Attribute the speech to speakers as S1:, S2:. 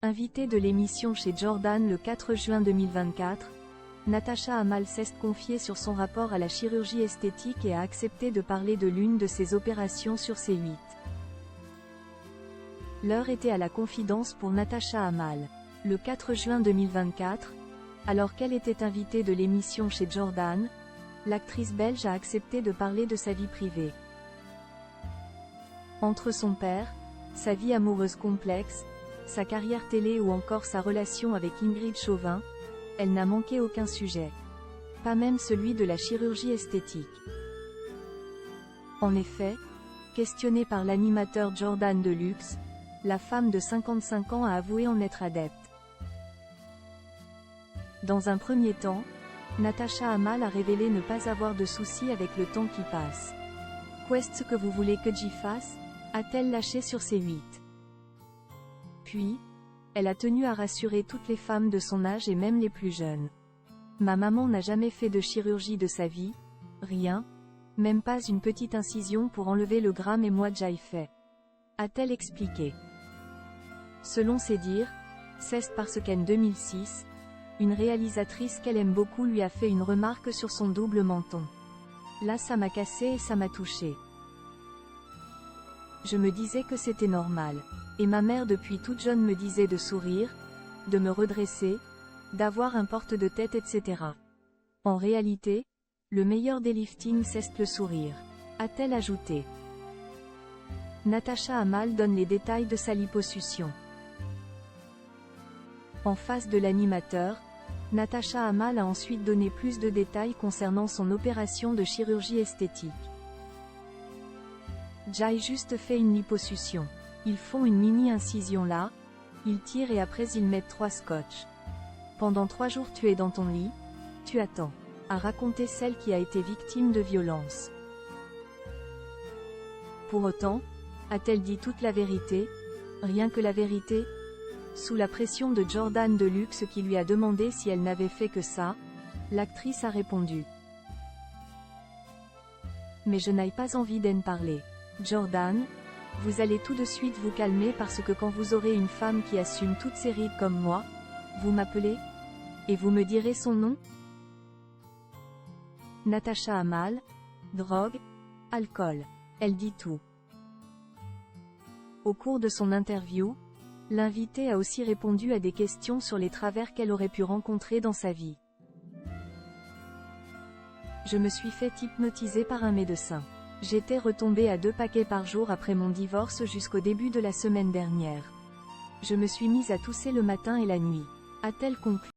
S1: Invitée de l'émission chez Jordan le 4 juin 2024, Natasha Amal s'est confiée sur son rapport à la chirurgie esthétique et a accepté de parler de l'une de ses opérations sur C8. L'heure était à la confidence pour Natasha Amal. Le 4 juin 2024, alors qu'elle était invitée de l'émission chez Jordan, l'actrice belge a accepté de parler de sa vie privée. Entre son père, sa vie amoureuse complexe, sa carrière télé ou encore sa relation avec Ingrid Chauvin, elle n'a manqué aucun sujet. Pas même celui de la chirurgie esthétique. En effet, questionnée par l'animateur Jordan Deluxe, la femme de 55 ans a avoué en être adepte. Dans un premier temps, Natasha Amal a révélé ne pas avoir de soucis avec le temps qui passe. Qu'est-ce que vous voulez que j'y fasse ? A-t-elle lâché sur C8. Puis, elle a tenu à rassurer toutes les femmes de son âge et même les plus jeunes. Ma maman n'a jamais fait de chirurgie de sa vie, rien, même pas une petite incision pour enlever le gramme et moi j'aille fait. A-t-elle expliqué. Selon ses dires, c'est parce qu'en 2006, une réalisatrice qu'elle aime beaucoup lui a fait une remarque sur son double menton. Là ça m'a cassé et ça m'a touché. Je me disais que c'était normal. Et ma mère depuis toute jeune me disait de sourire, de me redresser, d'avoir un porte de tête etc. En réalité, le meilleur des liftings c'est le sourire. A-t-elle ajouté. Natasha Amal donne les détails de sa liposuction. En face de l'animateur, Natasha Amal a ensuite donné plus de détails concernant son opération de chirurgie esthétique. J'ai juste fait une liposuction. Ils font une mini-incision là, ils tirent et après ils mettent 3 scotch. Pendant 3 jours tu es dans ton lit, tu attends. A raconté celle qui a été victime de violence. Pour autant, a-t-elle dit toute la vérité, rien que la vérité? Sous la pression de Jordan Deluxe qui lui a demandé si elle n'avait fait que ça, l'actrice a répondu. Mais je n'ai pas envie d'en parler. Jordan, vous allez tout de suite vous calmer parce que quand vous aurez une femme qui assume toutes ses rides comme moi, vous m'appelez? Et vous me direz son nom? Natasha Amal, drogue, alcool. Elle dit tout. Au cours de son interview, l'invitée a aussi répondu à des questions sur les travers qu'elle aurait pu rencontrer dans sa vie. Je me suis fait hypnotiser par un médecin. J'étais retombée à 2 paquets par jour après mon divorce jusqu'au début de la semaine dernière. Je me suis mise à tousser le matin et la nuit. A-t-elle conclu.